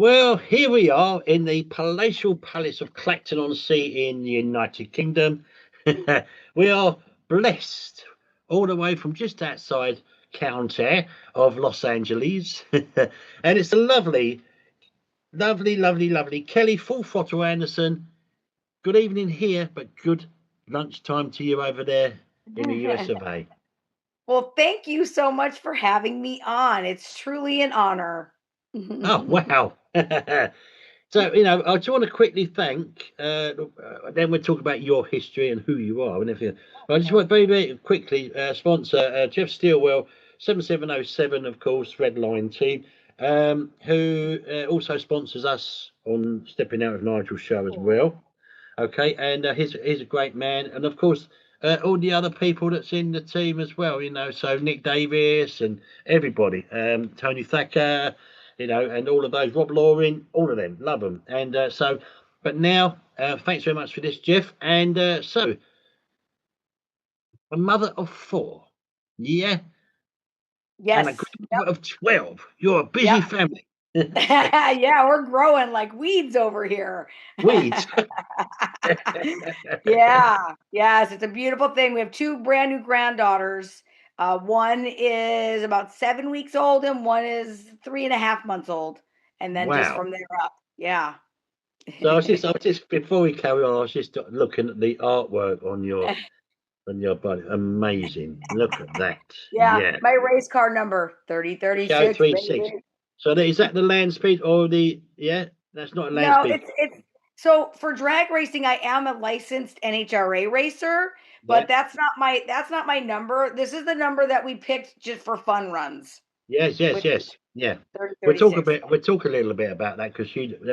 Well, here we are in the palatial palace of Clacton-on-Sea in the United Kingdom. We are blessed all the way from just outside county of Los Angeles. And it's a lovely, lovely, lovely, lovely Kelly Full Throttle Anderson. Good evening here, but good lunchtime to you over there in the US of A. Well, thank you so much for having me on. It's truly an honor. Oh, wow. So, I just want to quickly thank, then we'll talk about your history and who you are and everything. But I just want very, very quickly sponsor Jeff Steelwell, 7707, of course, Red Line team, who also sponsors us on Stepping Out with Nigel show as well. Okay, and he's a great man. And of course, all the other people that's in the team as well, so Nick Davis and everybody, Tony Thacker, and all of those, Rob Loring, all of them, love them. And but now, thanks very much for this, Jeff. And so, a mother of four, yeah, and a Yes. Yep. grandmother of 12. You're a busy Yep. family. Yeah, we're growing like weeds over here. Weeds. Yeah. Yes, it's a beautiful thing. We have two brand new granddaughters. One is about 7 weeks old, and one is 3.5 months old. And then just Wow. from there up. Yeah. So I was just before we carry on, I was just looking at the artwork on your body. Amazing. Look at that. Yeah. Yeah. My race car number Show 3036, 36. baby. So is that the land speed or the yeah? That's not a land No, speed. it's so for drag racing, I am a licensed NHRA racer, Yeah. but that's not my number. This is the number that we picked just for fun runs, Yes, yes, which is yes. Yeah. We'll talk a 3036. bit. We'll talk a little bit about that because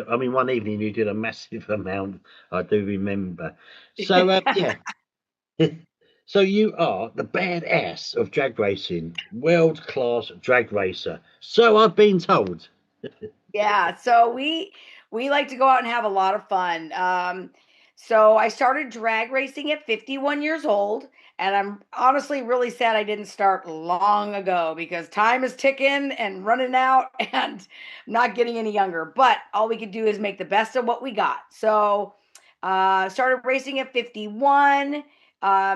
I mean, one evening you did a massive amount. I do remember. So yeah. So you are the badass of drag racing, world class drag racer. So I've been told. Yeah, so we like to go out and have a lot of fun. So I started drag racing at 51 years old, and I'm honestly really sad I didn't start long ago because time is ticking and running out, and I'm not getting any younger. But all we could do is make the best of what we got. So started racing at 51.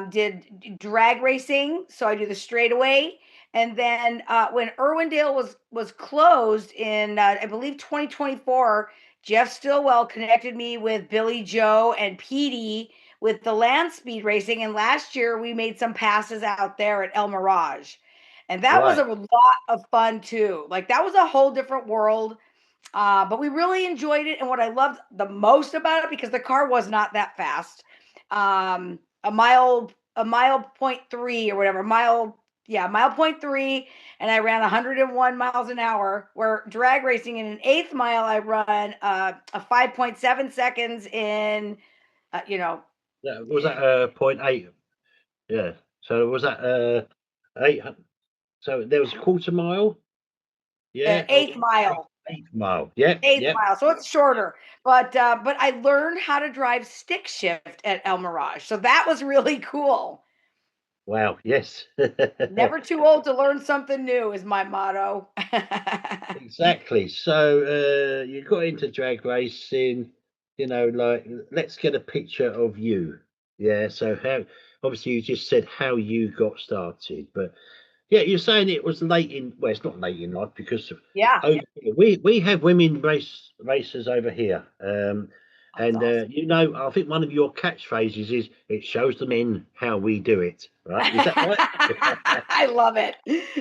Did drag racing, so I do the straightaway. And then when Irwindale was closed in I believe 2024, Jeff Stillwell connected me with Billy Joe and Petey with the land speed racing. And last year we made some passes out there at El Mirage. And that was Right. a lot of fun too. Like that was a whole different world. But we really enjoyed it. And what I loved the most about it, because the car was not that fast, a mile point three or whatever, mile point three, and I ran 101 miles an hour. Where drag racing in an eighth mile, I run a 5.7 seconds in, you know, Yeah, was that point eight? Yeah. So was that 800? So there was a quarter mile. Yeah. Oh, eighth eighth, mile, eighth mile. Yep. eighth Yep. mile. So it's shorter. But I learned how to drive stick shift at El Mirage, so that was really cool. Wow. Yes. Never too old to learn something new is my motto. Exactly. So you got into drag racing. Like let's get a picture of you. Yeah. So how? Obviously, you just said how you got started, but yeah, you're saying it was late in. Well, it's not late in life because Yeah, over here, we have women racers over here. that's And awesome. I think one of your catchphrases is "It shows the men how we do it." Right? Is that right? I love it.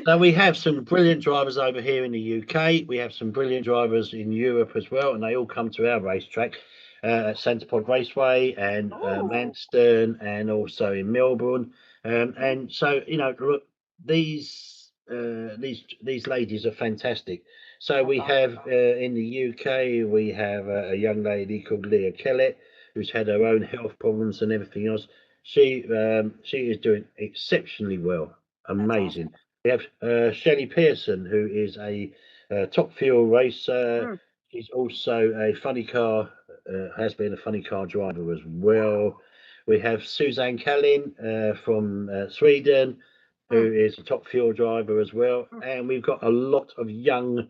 So we have some brilliant drivers over here in the UK. We have some brilliant drivers in Europe as well, and they all come to our racetrack at Centre Pod Raceway and Oh, Manston, and also in Melbourne. And so look, these ladies are fantastic. So that's we awesome. have in the UK we have a young lady called Leah Kellett who's had her own health problems and everything else. She is doing exceptionally well, That's awesome. amazing. We have Shelley Pearson, who is a top fuel racer. Mm, She's also a funny car, has been a funny car driver as wow. well. We have Suzanne Kallin from Sweden, Mm, who is a top fuel driver as well. mm, And we've got a lot of young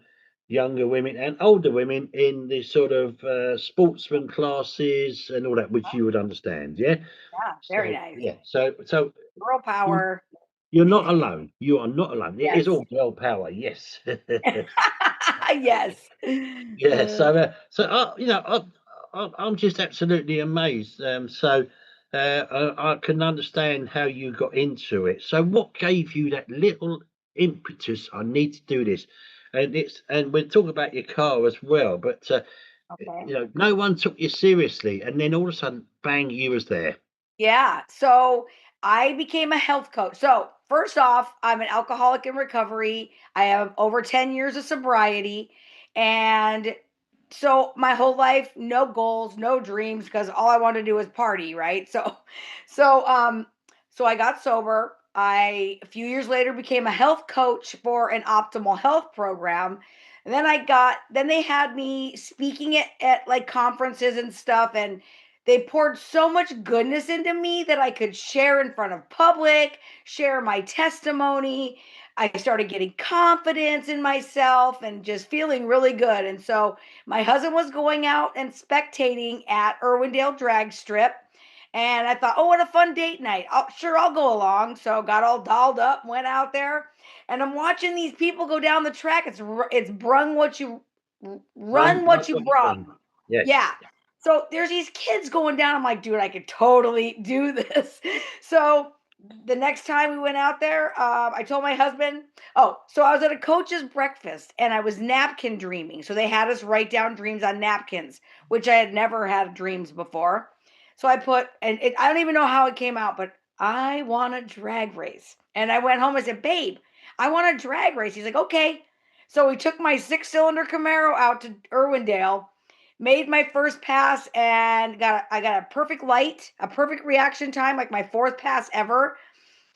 younger women and older women in the sort of sportsman classes and all that, which you would understand. Yeah. Yeah, very So nice. yeah. So Girl you, power. you're not alone. You are not alone. It is Yes. all girl power. Yes. Yes. Yeah. Uh, I'm just absolutely amazed. I can understand how you got into it. So what gave you that little impetus? I need to do this, and we'll talk about your car as well. But okay. no one took you seriously, and then all of a sudden, bang, you was there. Yeah. So I became a health coach. So, first off, I'm an alcoholic in recovery. I have over 10 years of sobriety. And so my whole life, no goals, no dreams, because all I wanted to do was party, right? So so I got sober. I a few years later became a health coach for an optimal health program. And then they had me speaking at like conferences and stuff, and they poured so much goodness into me that I could share in front of public, share my testimony. I started getting confidence in myself and just feeling really good. And so my husband was going out and spectating at Irwindale Drag Strip. And I thought, oh, what a fun date night. I'll go along. So got all dolled up, went out there, and I'm watching these people go down the track. It's brung what you run Run what you what you brung. bring. Yes. Yeah. So there's these kids going down. I'm like, dude, I could totally do this. So the next time we went out there, I told my husband, oh, so I was at a coach's breakfast and I was napkin dreaming. So they had us write down dreams on napkins, which I had never had dreams before. So I put, I don't even know how it came out, but I want a drag race. And I went home and said, babe, I want a drag race. He's like, okay. So we took my 6-cylinder Camaro out to Irwindale, made my first pass, and I got a perfect light, a perfect reaction time, like my fourth pass ever.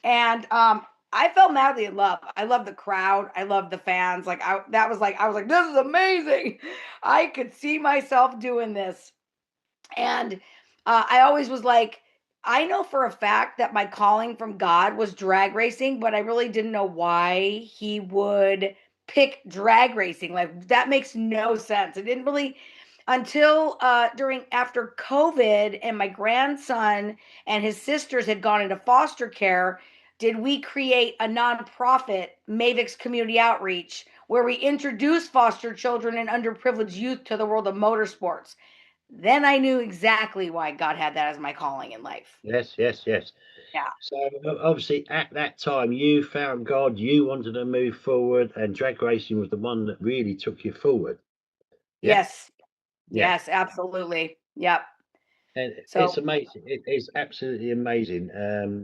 And I fell madly in love. I love the crowd. I love the fans. I was like, this is amazing. I could see myself doing this. And I always was like, I know for a fact that my calling from God was drag racing, but I really didn't know why he would pick drag racing. Like, that makes no sense. It didn't really until during after COVID and my grandson and his sisters had gone into foster care, did we create a nonprofit, Mavix Community Outreach, where we introduce foster children and underprivileged youth to the world of motorsports. Then I knew exactly why God had that as my calling in life. Yes. Yes. Yes. Yeah. So obviously, at that time, you found God. You wanted to move forward, and drag racing was the one that really took you forward. Yeah. Yes. Yeah. Yes, absolutely. Yep. And it's So, amazing. It is absolutely amazing.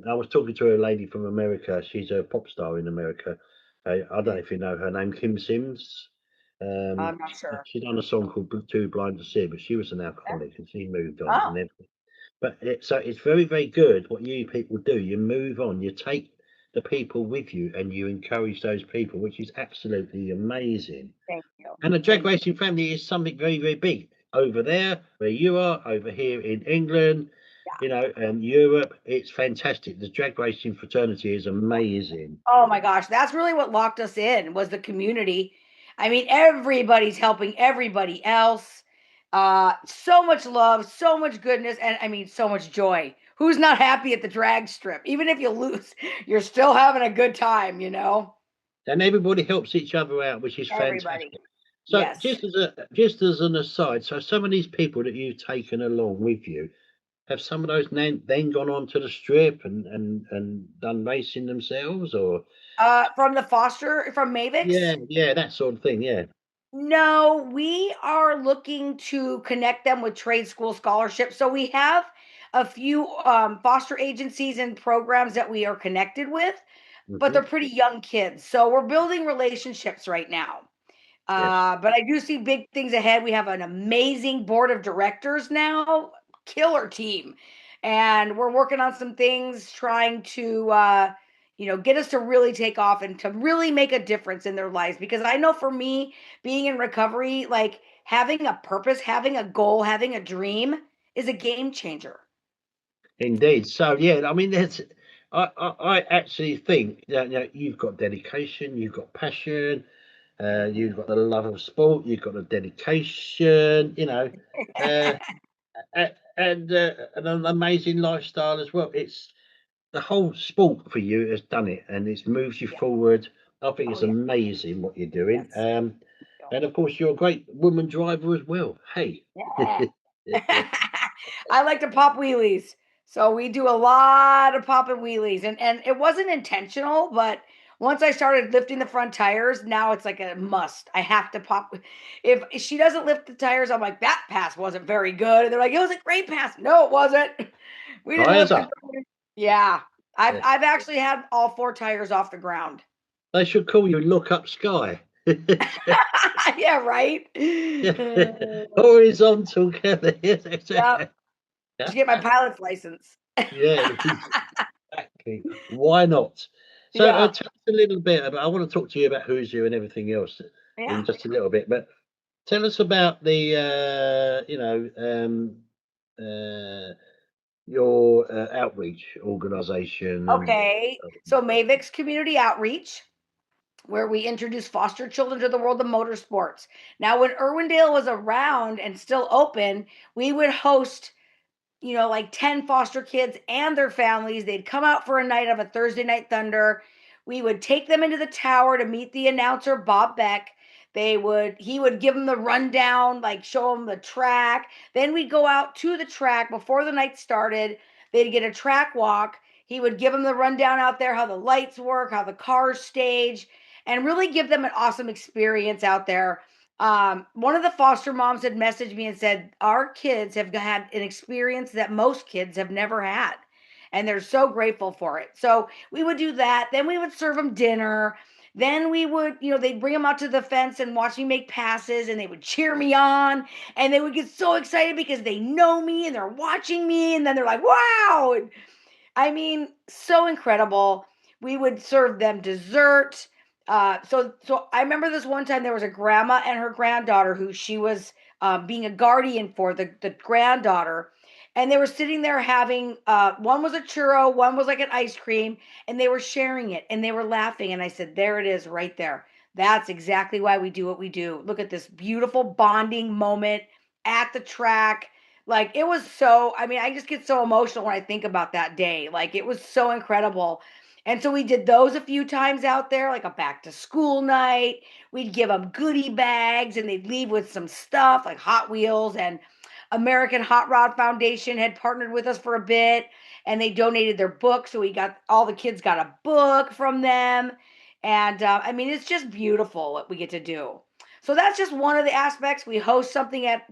I was talking to a lady from America. She's a pop star in America. I don't know if you know her name, Kim Sims. I'm not sure. She done a song called Too Blind to See, but she was an alcoholic and she moved on Oh, and everything. But so it's very, very good what you people do. You move on, you take the people with you and you encourage those people, which is absolutely amazing. thank you. And the drag Thank you. racing family is something very, very big over there, where you are, over here in England, and Europe. It's fantastic. The drag racing fraternity is amazing. Oh my gosh, that's really what locked us in was the community. I mean, everybody's helping everybody else. So much love, so much goodness, and I mean, so much joy. Who's not happy at the drag strip? Even if you lose, you're still having a good time, you know? And everybody helps each other out, which is Everybody. fantastic. So Yes. just as an aside, so some of these people that you've taken along with you, have some of those then gone on to the strip and done racing themselves, or From the foster from yeah, Mavix? yeah, that sort of thing, yeah. No, we are looking to connect them with trade school scholarships. So we have a few foster agencies and programs that we are connected with, but Hmm. they're pretty young kids. So we're building relationships right now. Yes. But I do see big things ahead. We have an amazing board of directors now, killer team. And we're working on some things trying to get us to really take off and to really make a difference in their lives. Because I know for me, being in recovery, like having a purpose, having a goal, having a dream is a game changer. Indeed. So yeah, I mean, I actually think that you've got dedication, you've got passion, You've got the love of sport. You've got the dedication. Uh, and an amazing lifestyle as well. It's the whole sport for you has done it, and it's moves you Yeah. forward. I think Oh it's yeah. amazing what you're doing. Yes. And of course, you're a great woman driver as well. Hey. Yeah. I like to pop wheelies. So we do a lot of popping wheelies and it wasn't intentional, but once I started lifting the front tires, now it's like a must. I have to pop. If she doesn't lift the tires, I'm like, that pass wasn't very good. And they're like, it was a great pass. No, it wasn't. We didn't Tires lift the up. tires. Yeah. I've Yeah. I've actually had all four tires off the ground. They should call you Look Up Sky. Yeah, right. Horizontal. Yeah. Yeah. To get my pilot's license. Yeah, exactly. Why not? So, Yeah. tell us a little bit about. I want to talk to you about Who's You and everything else in Yeah. just a little bit, but tell us about the, your outreach organisation and. Okay. So Mavix Community Outreach, where we introduce foster children to the world of motorsports. Now, when Irwindale was around and still open, we would host, like 10 foster kids and their families. They'd come out for a night of a Thursday Night Thunder. We would take them into the tower to meet the announcer, Bob Beck. He would give them the rundown, like show them the track. Then we'd go out to the track before the night started. They'd get a track walk. He would give them the rundown out there, how the lights work, how the cars stage, and really give them an awesome experience out there. One of the foster moms had messaged me and said, our kids have had an experience that most kids have never had. And they're so grateful for it. So we would do that. Then we would serve them dinner. Then we would, they'd bring them out to the fence and watch me make passes and they would cheer me on. And they would get so excited because they know me and they're watching me. And then they're like, wow. And I mean, so incredible. We would serve them dessert. So I remember this one time there was a grandma and her granddaughter who she was being a guardian for the granddaughter, and they were sitting there having one was a churro, one was like an ice cream, and they were sharing it and they were laughing. And I said, "There it is, right there. That's exactly why we do what we do. Look at this beautiful bonding moment at the track." Like it was so, I mean, I just get so emotional when I think about that day. Like it was so incredible. And so we did those a few times out there, like a back to school night. We'd give them goodie bags and they'd leave with some stuff like Hot Wheels, and American Hot Rod Foundation had partnered with us for a bit and they donated their book. So all the kids got a book from them. And I mean, it's just beautiful what we get to do. So that's just one of the aspects. We host something at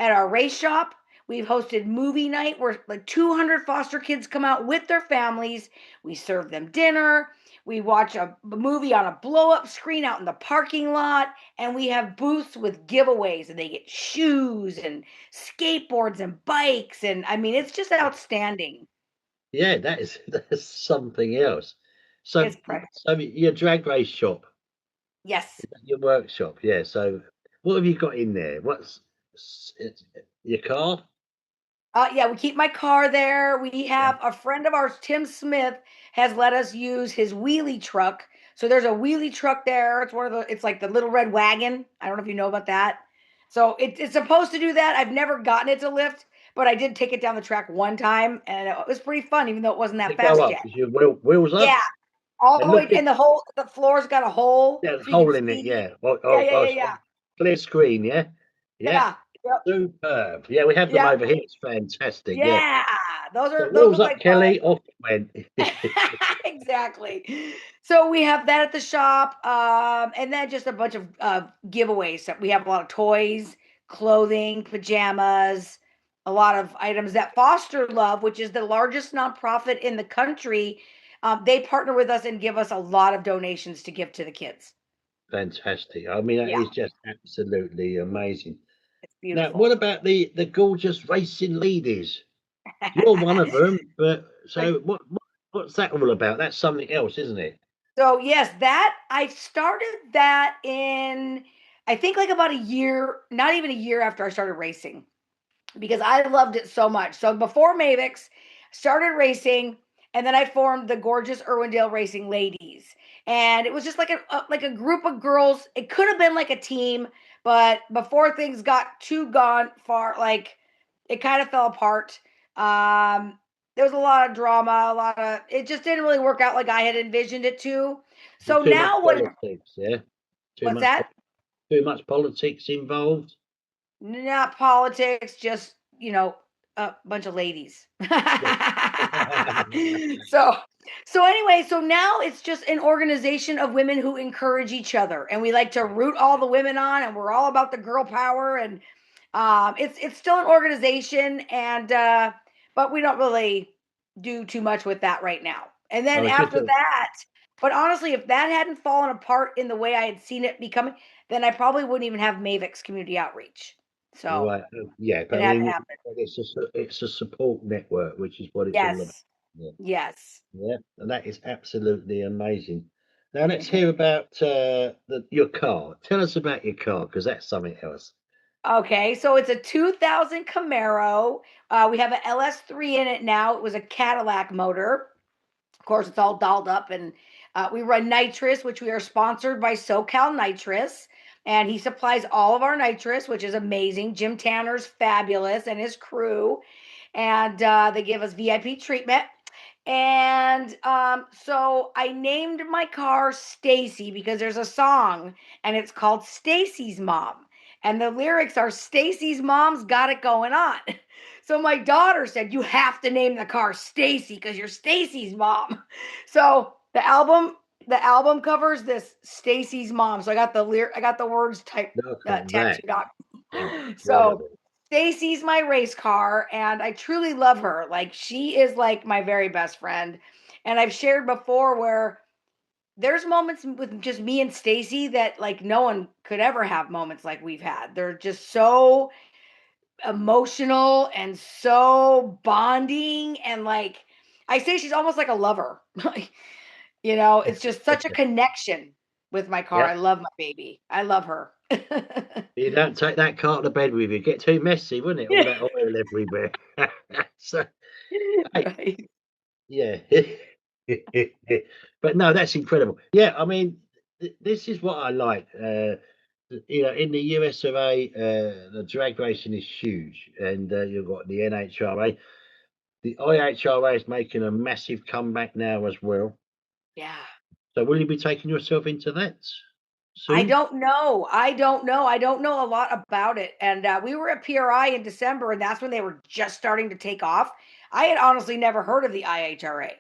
our race shop. We've hosted movie night where like 200 foster kids come out with their families. We serve them dinner. We watch a movie on a blow up screen out in the parking lot. And we have booths with giveaways, and they get shoes and skateboards and bikes. And I mean, it's just outstanding. Yeah, that's something else. So, It's precious. so your drag race shop, Yes. your workshop, yeah. So, what have you got in there? It's your car? Yeah, we keep my car there. We Yeah. have a friend of ours, Tim Smith, has let us use his wheelie truck. So there's a wheelie truck there. It's like the little red wagon. I don't know if you know about that. So it's supposed to do that. I've never gotten it to lift, but I did take it down the track one time and it was pretty fun, even though it wasn't that To go fast up, yet. is your wheels up Yeah, all and the way, look at and the floor's got a hole there's a so you can hole in it. see. Yeah. Oh, Yeah, oh, yeah, oh, yeah, it's yeah. clear screen. Yeah. Yeah. Yeah. Yep. Superb. Yeah, we have them Yep. over here. It's fantastic. Yeah. Yeah. So Those wheels look up, like fun. Kelly. Off went. Exactly. So we have that at the shop, and then just a bunch of giveaways. So we have a lot of toys, clothing, pajamas, a lot of items that Foster Love, which is the largest nonprofit in the country, they partner with us and give us a lot of donations to give to the kids. Fantastic. I mean, that Yeah, is just absolutely amazing. it's Now, what beautiful. about the gorgeous racing ladies? You're one of them, but Like, so what's that all about? That's something else, isn't it? so yes, that I started that in, I think, like about a year, not even a year after I started racing, because I loved it so much. So before Mavix, started racing, and then I formed the gorgeous Irwindale Racing Ladies. And it was just like a group of girls. It could have been like a team, but before things got too gone far, like it kind of fell apart. Um, there was a lot of drama, a lot of it just didn't really work out like I had envisioned it to. There's So too much now politics, yeah? Too what's much that? too much politics involved? Not politics, just, a bunch of ladies. Yeah. So so anyway, so now it's just an organization of women who encourage each other, and we like to root all the women on, and we're all about the girl power, and, it's still an organization, and, but we don't really do too much with that right now. And I then was just after that, but honestly, if that hadn't fallen apart in the way I had seen it becoming, then I probably wouldn't even have Mavix Community Outreach. So right, yeah, but it I had to mean, happen. it's a support network, which is what it's all about. Yes. Yeah, Yes. yeah, and that is absolutely amazing. Now let's hear about your car. Tell us about your car because that's something else. Okay, so it's a 2000 Camaro. We have an LS3 in it now. It was a Cadillac motor. Of course, it's all dolled up, and we run nitrous, which we are sponsored by SoCal Nitrous, and he supplies all of our nitrous, which is amazing. Jim Tanner's fabulous, and his crew, and they give us VIP treatment. And so I named my car Stacy because there's a song, and it's called Stacy's Mom. And the lyrics are Stacy's mom's got it going on. So my daughter said, "You have to name the car Stacy because you're Stacy's mom." So the album covers this Stacy's mom. So I got the words typed Look at that. tattooed on. So Incredible. Stacy's my race car, and I truly love her. Like she is like my very best friend. And I've shared before where there's moments with just me and Stacy that like no one could ever have moments like we've had. They're just so emotional and so bonding, and like I say she's almost like a lover. It's just such a connection with my car. Yeah. I love my baby. I love her. You don't take that car to bed with you. Get too messy, wouldn't it? All Yeah. that oil everywhere. So, hey, Right. yeah. But no, that's incredible. Yeah, I mean, this is what I like. In the US of A, the drag racing is huge, and you've got the NHRA. The IHRA is making a massive comeback now as well. Yeah. So, will you be taking yourself into that I soon? don't know. I don't know. I don't know a lot about it. And we were at PRI in December, and that's when they were just starting to take off. I had honestly never heard of the IHRA.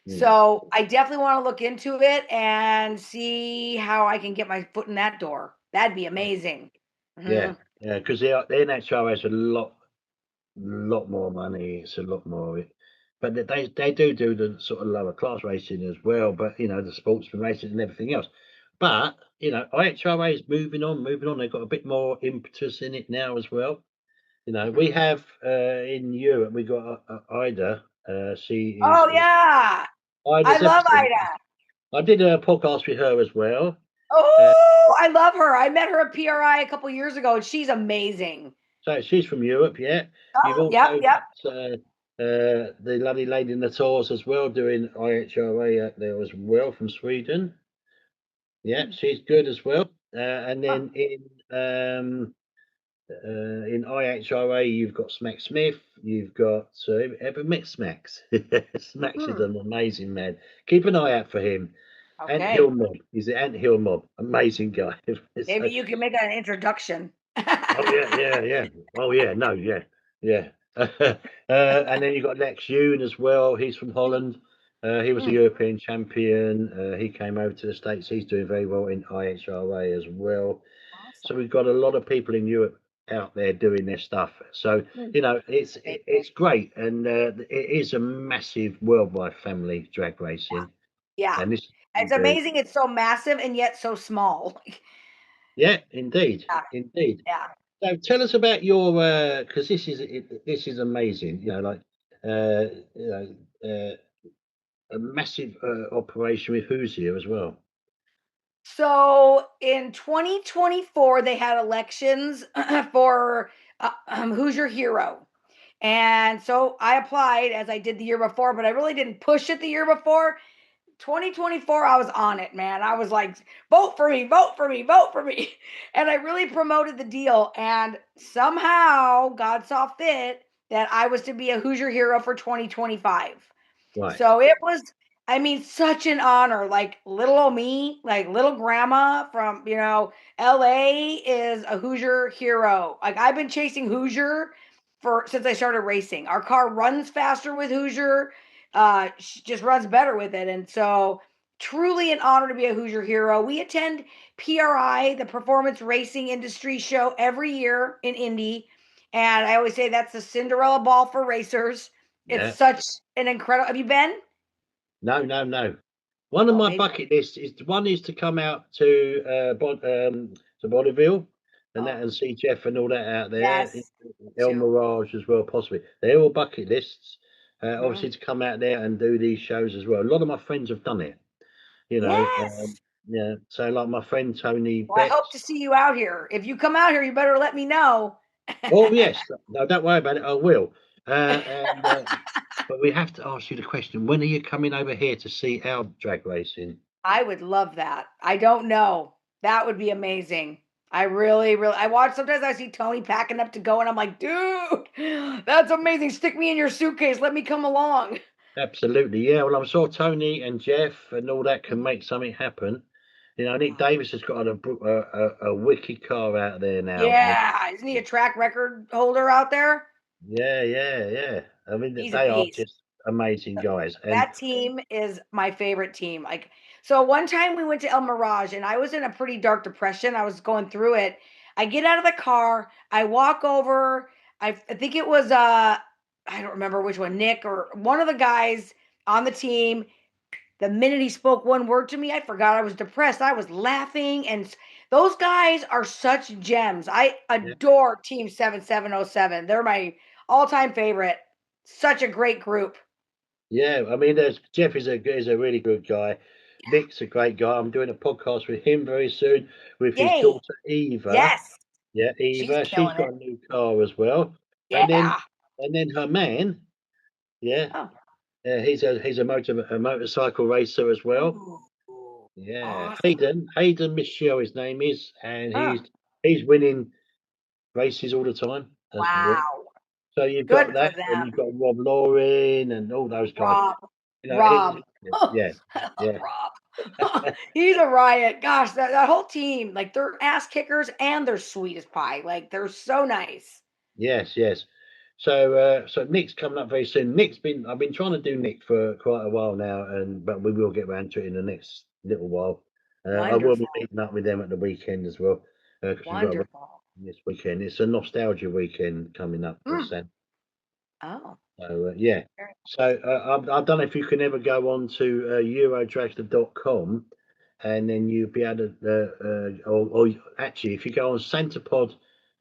Hmm. So I definitely want to look into it and see how I can get my foot in that door. That'd be amazing. Yeah, Mhm. yeah, because the NHRA has a lot more money. It's a lot more. But they do the sort of lower class racing as well. But the sportsman racing and everything else. But IHRA is moving on, moving on. They've got a bit more impetus in it now as well. We have in Europe we got Ida. She is Oh yeah, I Ida's love excellent. Ida. I did a podcast with her as well. Uh, Oh, I love her. I met her at PRI a couple years ago, and she's amazing. so she's from Europe, yeah. You've Oh, yep, also yep. got the lovely lady in the tours as well, doing IHRA out there as well from Sweden. Yeah, Hmm. she's good as well. And Huh. then in IHRA, you've got Smack Smith. You've got ever met Smacks? Smacks is Hmm. an amazing man. Keep an eye out for him. Ant Hill Okay, Mob. He's the Ant Hill Mob. Amazing guy. maybe So, you can make an introduction. oh yeah, yeah, yeah. Oh yeah, no, yeah, yeah. And then you've got Lex Yoon as well. He's from Holland. He was a Hmm. European champion. He came over to the States. He's doing very well in IHRA as well. So Awesome. we've got a lot of people in Europe out there doing their stuff. So Hmm. it's great, and it is a massive worldwide family drag racing. Yeah. And this, It's amazing it's so massive and yet so small. yeah, indeed, Yeah, indeed. yeah. So tell us about your because this is amazing. Like uh, you know, a massive operation with Who's here as well. So in 2024, they had elections for Who's Your Hero? And so I applied as I did the year before, but I really didn't push it the year before. 2024, I was on it, man. I was like, vote for me, vote for me, vote for me. And I really promoted the deal. And somehow God saw fit that I was to be a Hoosier Hero for 2025. Right. So it was, I mean, such an honor. Like little old me, like little grandma from, LA is a Hoosier Hero. Like I've been chasing Hoosier for since I started racing. Our car runs faster with Hoosier. Just runs better with it. And so truly an honor to be a Hoosier Hero. We attend PRI, the Performance Racing Industry Show, every year in Indy. And I always say that's the Cinderella ball for racers. It's Yeah. such an incredible. Have you been? No, no, no. One of Oh, my maybe. bucket lists is to come out to Bonneville and that Oh, and see Jeff and all that out there. yes. El Too. Mirage as well, possibly. They're all bucket lists. Mhm. Obviously to come out there and do these shows as well. A lot of my friends have done it. You know, Yes. yeah. So like my friend Tony Well, I hope to Betts. see you out here. If you come out here, you better let me know. Oh yes, no, don't worry about it. I will. And but we have to ask you the question: when are you coming over here to see our drag racing? I would love that. I don't know. That would be amazing. I really, really. I watch. Sometimes I see Tony packing up to go, and I'm like, dude, that's amazing. Stick me in your suitcase. Let me come along. Absolutely, yeah. Well, I'm sure Tony and Jeff and all that can make something happen. You know, Nick Davis has got a wicked car out there now. Yeah, isn't he a track record holder out there? Yeah, yeah, yeah. I mean, He's a they are beast. just amazing guys. And That team is my favorite team. Like, so one time we went to El Mirage and I was in a pretty dark depression. I was going through it. I get out of the car, I walk over. I think it was I don't remember which one, Nick or one of the guys on the team. The minute he spoke one word to me, I forgot I was depressed. I was laughing and those guys are such gems. I yeah, adore Team 7707. They're my all-time favorite. Such a great group. yeah. I mean, there's Jeff is a really good guy. Nick's a great guy. I'm doing a podcast with him very soon with his Yay. daughter Eva. Yes. Yeah, She's Eva. She's killing it. got a new car as well. And then Yeah. her man, yeah, Oh. he's a motorcycle racer as well. Ooh, Yeah, awesome. Hayden Michelle, his name is, and Huh. he's winning races all the time as well. Wow. So you've Good got for that, and you've them. got Rob Loring and all those guys. Rob. You know, Rob. yeah, I love yeah, Rob. He's a riot. Gosh, that whole team, like they're ass kickers and they're sweet as pie. Like they're so nice. yes, yes. So so Nick's coming up very soon. I've been trying to do Nick for quite a while now, and but we will get around to it in the next little while. I will be Wonderful. meeting up with them at the weekend as well because we've got a race Wonderful. this weekend. It's a nostalgia weekend coming up for Mm. Sam. Oh. So yeah. Very So I don't know if you can ever go on to Eurodragster.com and then you'll be able to, or actually, if you go on mm,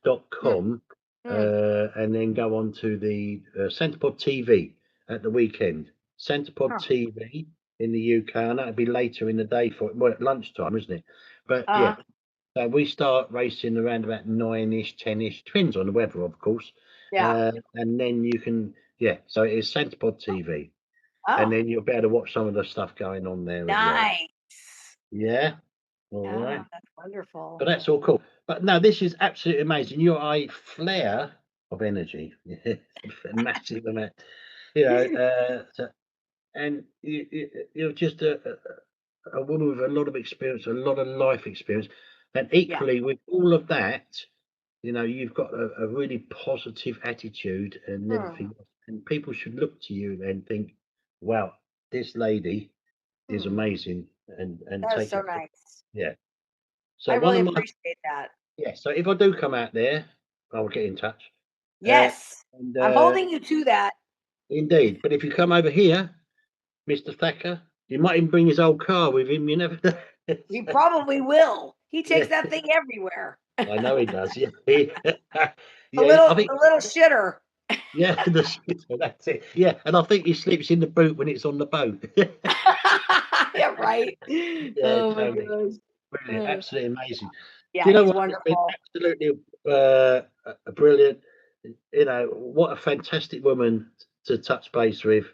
Centerpod.com mm. and then go on to the Centerpod TV at the weekend, Centerpod Huh. TV in the UK, and that'll be later in the day for well at lunchtime, isn't it? But yeah, Uh-huh. so we start racing around about 9ish, 10ish, depends on the weather, of course. Yeah. And then you can, yeah, so it is Centerpod TV, and Oh. then you'll be able to watch some of the stuff going on there as well. Nice. Yeah, all Oh, right. that's wonderful. So that's all cool. But no, this is absolutely amazing. You're a flare of energy, a massive amount. You know, and you're just a woman with a lot of experience, a lot of life experience, and Yeah. equally with all of that, you know, you've got a really positive attitude and Hmm. everything, and people should look to you and think, "Wow, this lady is Hmm. amazing," and That is take so it. nice. Yeah. I So one really of my appreciate that. yeah. So if I do come out there, I will get in touch. Uh, Yes. and I'm holding you to that. indeed, but if you come over here, Mister Thacker, he might even bring his old car with him. You never know. We probably will. He takes Yeah, that thing everywhere. I know he does. Yeah, A yeah. I little think a little shitter. yeah, that's it. Yeah, and I think he sleeps in the boot when it's on the boat. Yeah, right. Yeah, Oh my Tony, gosh. brilliant, Uh, absolutely amazing. Do yeah, you know he's what? It's been wonderful. absolutely brilliant. You know, what a fantastic woman to touch base with.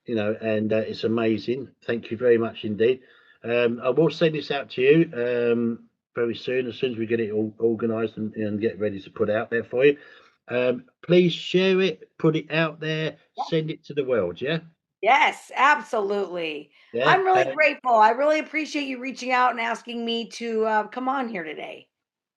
You know, and it's amazing. Thank you very much indeed. I will send this out to you very soon, as soon as we get it all organised and get ready to put out there for you. Please share it, put it out there, send it to the world. Yeah, Yes, absolutely. yeah. I'm really grateful. I really appreciate you reaching out and asking me to come on here today.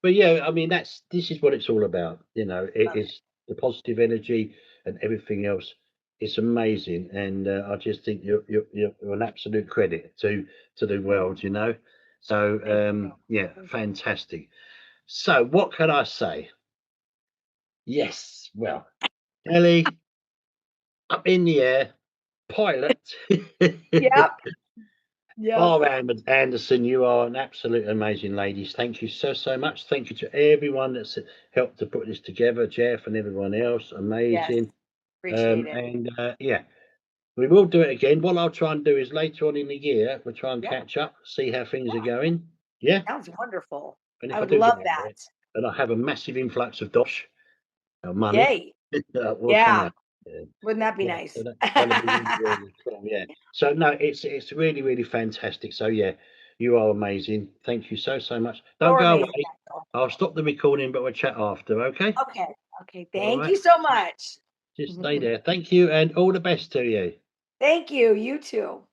But yeah, I mean, this is what it's all about. You know, it Love it. is the positive energy and everything else. It's amazing, and I just think you're an absolute credit to the world. You know, so Thank you. yeah, fantastic. So what can I say? Yes, well, Ellie, up in the air, pilot. Yep. Yep. Oh, Anderson, you are an absolute amazing ladies. Thank you so much. Thank you to everyone that's helped to put this together, Jeff and everyone else. Yes. Amazing. Appreciate it. And yeah, we will do it again. What I'll try and do is later on in the year, we'll try and Yeah. catch up, see how things are Yeah. going. Yeah. Sounds wonderful. And I if I would do get love out that. there and I have a massive influx of dosh, money, Yay. we'll come Yeah. out. Yeah. Wouldn't that be Yeah, nice? so that'll be really, really cool. Yeah. So no, it's really, really fantastic. So yeah, you are amazing. Thank you so much. Don't You're go amazing. away. I'll stop the recording, but we'll chat after. Okay. Okay. Okay. All Thank right. you so much. Just stay there. Thank you, and all the best to you. Thank you. You too.